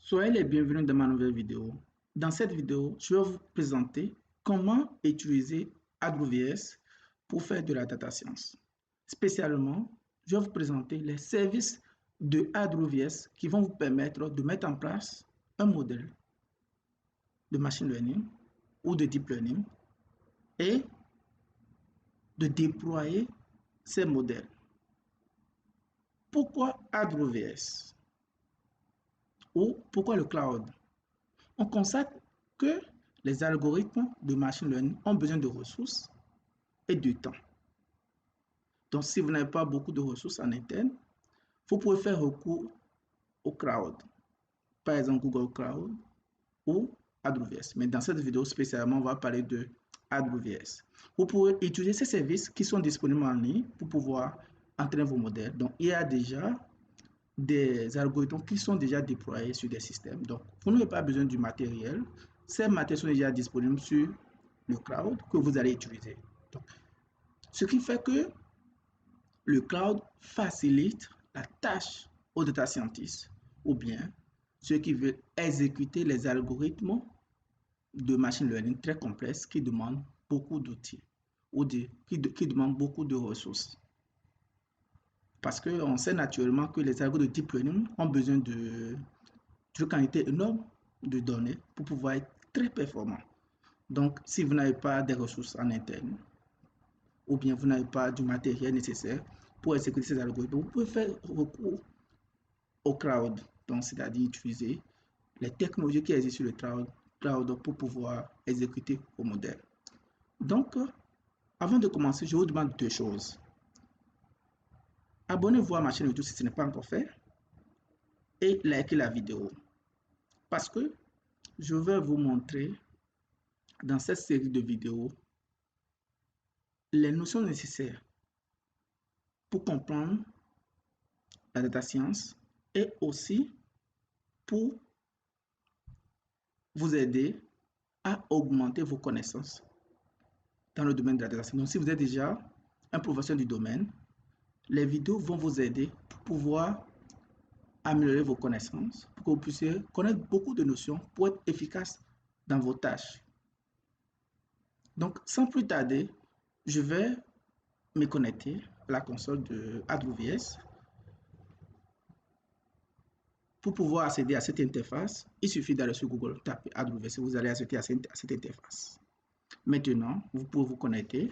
Soyez les bienvenus dans ma nouvelle vidéo. Dans cette vidéo, je vais vous présenter comment utiliser AWS pour faire de la data science. Spécialement, je vais vous présenter les services de AWS qui vont vous permettre de mettre en place un modèle de machine learning ou de deep learning et de déployer ces modèles. Pourquoi AWS ou pourquoi le cloud? On constate que les algorithmes de machine learning ont besoin de ressources et de temps. Donc, si vous n'avez pas beaucoup de ressources en interne, vous pouvez faire recours au cloud, par exemple Google Cloud ou AWS. Mais dans cette vidéo spécialement, on va parler de AWS. Vous pouvez utiliser ces services qui sont disponibles en ligne pour pouvoir entraîner vos modèles. Donc, il y a déjà des algorithmes qui sont déjà déployés sur des systèmes. Donc, vous n'avez pas besoin du matériel. Ces matériels sont déjà disponibles sur le cloud que vous allez utiliser. Donc, ce qui fait que le cloud facilite la tâche aux data scientists ou bien ceux qui veulent exécuter les algorithmes de machine learning très complexes qui demandent beaucoup d'outils ou qui demandent beaucoup de ressources. Parce qu'on sait naturellement que les algorithmes de deep learning ont besoin d'une quantité énorme de données pour pouvoir être très performants. Donc, si vous n'avez pas des ressources en interne, ou bien vous n'avez pas du matériel nécessaire pour exécuter ces algorithmes, vous pouvez faire recours au cloud. Donc, c'est-à-dire utiliser les technologies qui existent sur le cloud pour pouvoir exécuter vos modèles. Donc, avant de commencer, je vous demande deux choses. Abonnez-vous à ma chaîne YouTube si ce n'est pas encore fait et likez la vidéo. Parce que je vais vous montrer dans cette série de vidéos les notions nécessaires pour comprendre la data science et aussi pour vous aider à augmenter vos connaissances dans le domaine de la data science. Donc, si vous êtes déjà un professionnel du domaine, les vidéos vont vous aider pour pouvoir améliorer vos connaissances, pour que vous puissiez connaître beaucoup de notions pour être efficace dans vos tâches. Donc, sans plus tarder, je vais me connecter à la console de AWS. Pour pouvoir accéder à cette interface, il suffit d'aller sur Google, taper AWS et vous allez accéder à cette interface. Maintenant, vous pouvez vous connecter.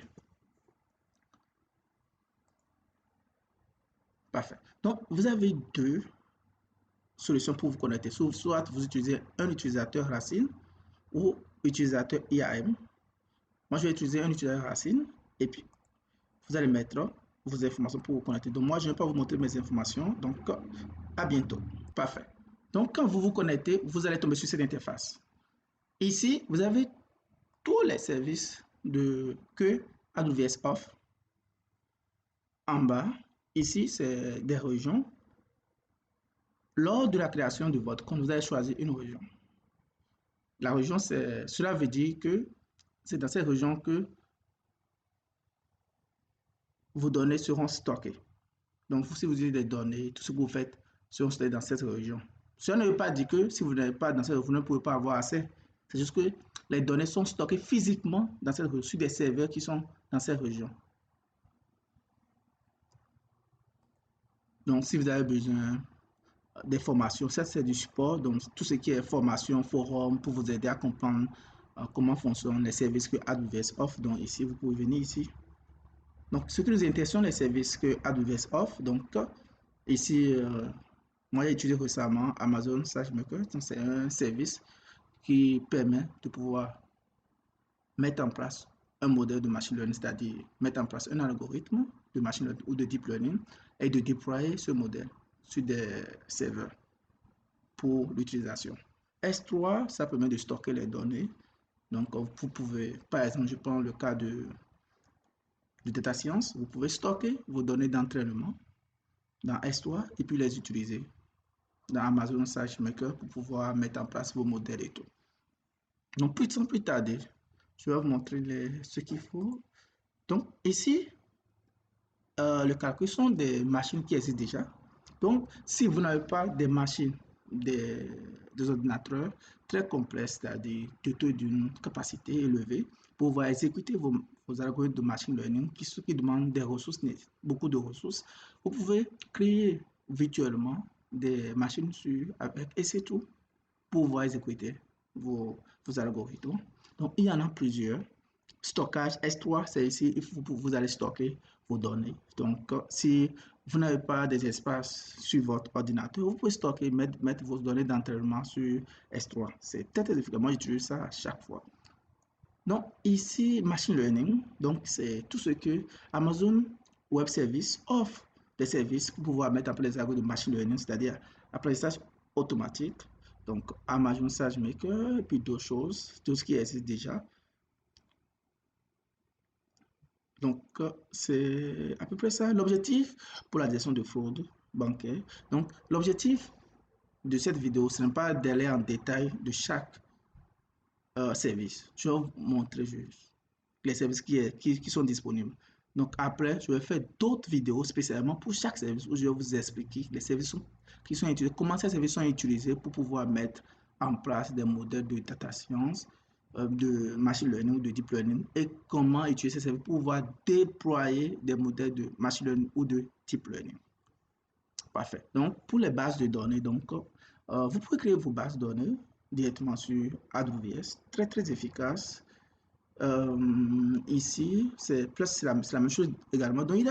Parfait. Donc, vous avez deux solutions pour vous connecter. Soit vous utilisez un utilisateur Racine ou utilisateur IAM. Moi, je vais utiliser un utilisateur Racine et puis vous allez mettre vos informations pour vous connecter. Donc, moi, je ne vais pas vous montrer mes informations. Donc, à bientôt. Parfait. Donc, quand vous vous connectez, vous allez tomber sur cette interface. Ici, vous avez tous les services que AWS offre. En bas, ici, c'est des régions. Lors de la création de votre compte, vous allez choisir une région. La région, cela veut dire que c'est dans cette région que vos données seront stockées. Donc, si vous avez des données, tout ce que vous faites seront stockés dans cette région. Cela ne veut pas dire que si vous n'êtes pas dans cette région, vous ne pouvez pas avoir accès. C'est juste que les données sont stockées physiquement dans cette région, sur des serveurs qui sont dans cette région. Donc, si vous avez besoin des formations, ça c'est du support. Donc, tout ce qui est formation, forum, pour vous aider à comprendre comment fonctionnent les services que AWS offre. Donc, ici, vous pouvez venir ici. Donc, ce qui nous intéresse sont les services que AWS offre. Donc, ici, moi, j'ai utilisé récemment Amazon SageMaker. C'est un service qui permet de pouvoir mettre en place un modèle de machine learning, c'est-à-dire mettre en place un algorithme de machine learning ou de deep learning et de déployer ce modèle sur des serveurs pour l'utilisation. S3, ça permet de stocker les données. Donc, vous pouvez, par exemple, je prends le cas de data science, vous pouvez stocker vos données d'entraînement dans S3 et puis les utiliser dans Amazon SageMaker pour pouvoir mettre en place vos modèles et tout. Donc, sans plus tarder, je vais vous montrer ce qu'il faut. Donc, ici, le calcul sont des machines qui existent déjà. Donc, si vous n'avez pas des machines, des des ordinateurs très complexes, c'est-à-dire dotés d'une capacité élevée, pour pouvoir exécuter vos algorithmes de machine learning qui demandent des ressources, beaucoup de ressources. Vous pouvez créer virtuellement des machines avec et c'est tout pour pouvoir exécuter vos algorithmes. Donc, il y en a plusieurs. Stockage S3, c'est ici, vous allez stocker vos données. Donc, si vous n'avez pas des espaces sur votre ordinateur, vous pouvez stocker, mettre vos données d'entraînement sur S3. C'est très efficace. Moi, j'utilise ça à chaque fois. Donc, ici, machine learning, donc c'est tout ce que Amazon Web Services offre des services pour pouvoir mettre en place des algorithmes de machine learning, c'est-à-dire apprentissage automatique, donc Amazon SageMaker, et puis d'autres choses, tout ce qui existe déjà. Donc, c'est à peu près ça. L'objectif pour la gestion de fraude bancaire. Donc, l'objectif de cette vidéo, ce n'est pas d'aller en détail de chaque service. Je vais vous montrer juste les services qui sont disponibles. Donc, après, je vais faire d'autres vidéos spécialement pour chaque service où je vais vous expliquer les services qui sont utilisés, comment ces services sont utilisés pour pouvoir mettre en place des modèles de data science, de machine learning ou de deep learning et comment utiliser ces services pour pouvoir déployer des modèles de machine learning ou de deep learning. Parfait. Donc, pour les bases de données, donc, vous pouvez créer vos bases de données directement sur AWS, très efficace. Ici, c'est la même chose également. Donc,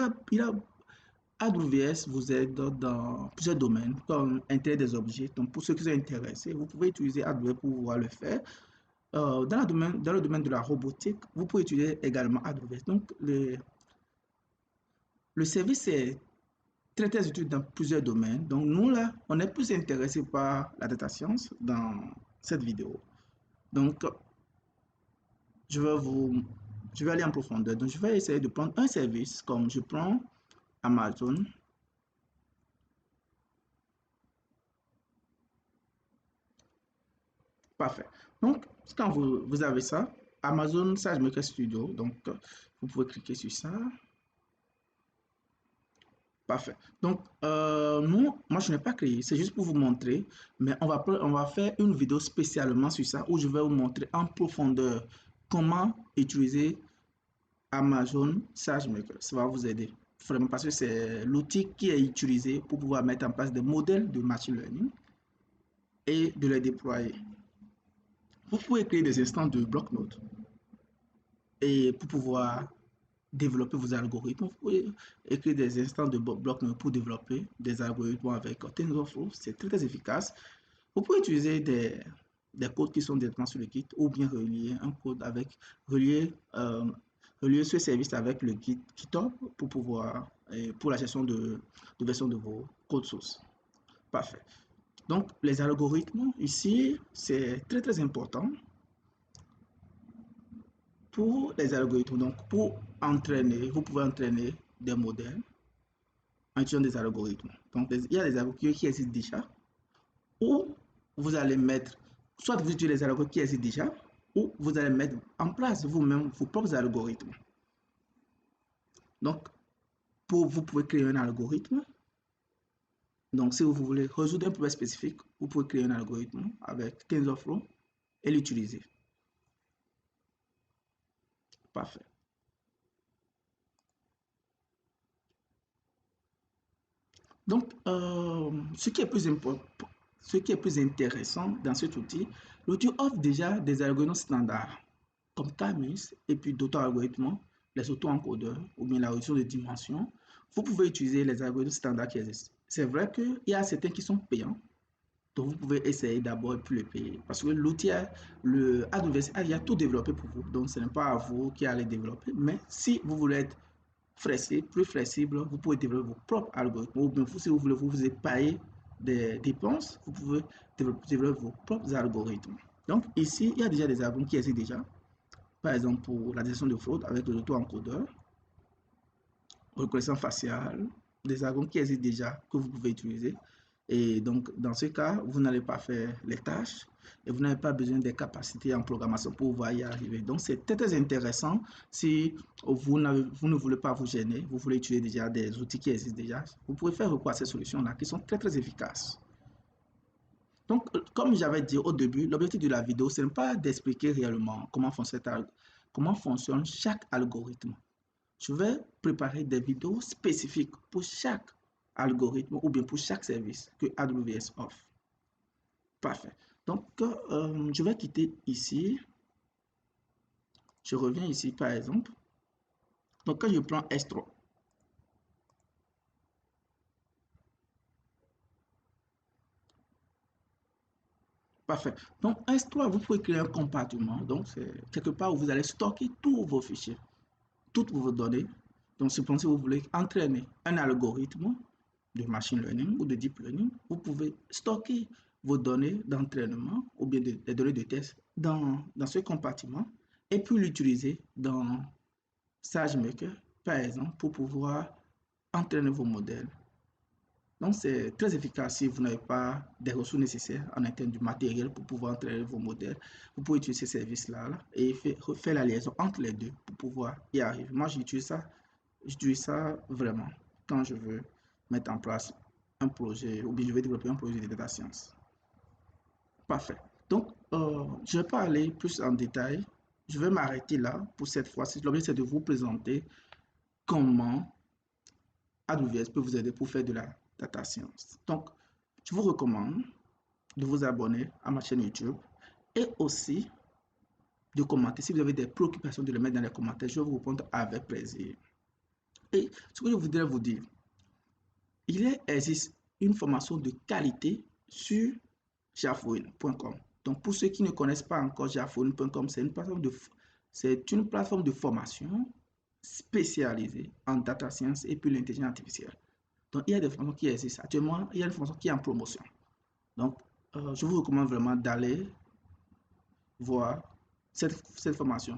AWS vous aide dans plusieurs domaines, comme Internet des objets. Donc, pour ceux qui sont intéressés, vous pouvez utiliser AWS pour pouvoir le faire. Dans le domaine de la robotique, vous pouvez utiliser également AWS. Donc, le service est très utile dans plusieurs domaines. Donc, nous, là, on est plus intéressé par la data science dans cette vidéo. Donc, je vais aller en profondeur. Donc, je vais essayer de prendre un service comme je prends Amazon. Parfait. Donc, quand vous avez ça, Amazon SageMaker Studio, donc vous pouvez cliquer sur ça. Parfait. Donc, moi, je n'ai pas créé, c'est juste pour vous montrer, mais on va faire une vidéo spécialement sur ça où je vais vous montrer en profondeur comment utiliser Amazon SageMaker. Ça va vous aider vraiment parce que c'est l'outil qui est utilisé pour pouvoir mettre en place des modèles de machine learning et de les déployer. Vous pouvez créer des instances de bloc-notes et pour pouvoir développer vos algorithmes, vous pouvez écrire des instances de bloc-notes pour développer des algorithmes avec TensorFlow. C'est très efficace. Vous pouvez utiliser des codes qui sont directement sur le Git ou bien relier un code avec relier ce service avec le GitHub pour pouvoir pour la gestion de version de vos codes sources. Parfait. Donc les algorithmes ici c'est très important pour les algorithmes. Donc pour entraîner, vous pouvez entraîner des modèles en utilisant des algorithmes. Donc il y a des algorithmes qui existent déjà ou vous allez mettre, soit vous utilisez les algorithmes qui existent déjà, ou vous allez mettre en place vous-même vos propres algorithmes. Donc, vous pouvez créer un algorithme. Donc, si vous voulez résoudre un problème spécifique, vous pouvez créer un algorithme avec TensorFlow et l'utiliser. Parfait. Donc, ce qui est plus intéressant dans cet outil, l'outil offre déjà des algorithmes standards comme Camus et puis d'autres algorithmes, les auto-encodeurs ou bien la réduction de dimension. Vous pouvez utiliser les algorithmes standards qui existent. C'est vrai qu'il y a certains qui sont payants, donc vous pouvez essayer d'abord et puis le payer. Parce que l'outil, le AWS a tout développé pour vous, donc ce n'est pas à vous qui allez développer. Mais si vous voulez être plus flexible, vous pouvez développer vos propres algorithmes. Ou bien si vous voulez vous épargner des dépenses, vous pouvez développer vos propres algorithmes. Donc ici, il y a déjà des algorithmes qui existent déjà. Par exemple, pour la détection de fraude avec le auto-encodeur, reconnaissance faciale, des algorithmes qui existent déjà que vous pouvez utiliser. Et donc, dans ce cas, vous n'allez pas faire les tâches et vous n'avez pas besoin des capacités en programmation pour pouvoir y arriver. Donc, c'est très intéressant si vous ne voulez pas vous gêner, vous voulez utiliser déjà des outils qui existent déjà. Vous pouvez faire recours à ces solutions-là qui sont très efficaces. Donc, comme j'avais dit au début, l'objectif de la vidéo, ce n'est pas d'expliquer réellement comment fonctionne chaque algorithme. Je vais préparer des vidéos spécifiques pour chaque algorithme ou bien pour chaque service que AWS offre. Parfait. Donc, je vais quitter ici. Je reviens ici, par exemple. Donc, quand je prends S3, parfait. Donc, S3, vous pouvez créer un compartiment. Donc, c'est quelque part où vous allez stocker tous vos fichiers, toutes vos données. Donc, si vous voulez entraîner un algorithme de machine learning ou de deep learning, vous pouvez stocker vos données d'entraînement ou bien des données de test dans ce compartiment et puis l'utiliser dans SageMaker, par exemple, pour pouvoir entraîner vos modèles. Donc, c'est très efficace si vous n'avez pas des ressources nécessaires en interne du matériel pour pouvoir entraîner vos modèles. Vous pouvez utiliser ces services-là et faire la liaison entre les deux pour pouvoir y arriver. Moi, j'utilise ça vraiment quand je veux mettre en place un projet ou bien je vais développer un projet de data science. Parfait. Donc, je ne vais pas aller plus en détail. Je vais m'arrêter là pour cette fois-ci. L'objectif, c'est de vous présenter comment AWS peut vous aider pour faire de la data science. Donc, je vous recommande de vous abonner à ma chaîne YouTube et aussi de commenter. Si vous avez des préoccupations, de les mettre dans les commentaires. Je vais vous répondre avec plaisir. Et ce que je voudrais vous dire, il existe une formation de qualité sur jarfouine.com. Donc, pour ceux qui ne connaissent pas encore jarfouine.com, c'est une plateforme de formation spécialisée en data science et puis l'intelligence artificielle. Donc, il y a des formations qui existent. Actuellement, il y a une formation qui est en promotion. Donc, je vous recommande vraiment d'aller voir cette formation.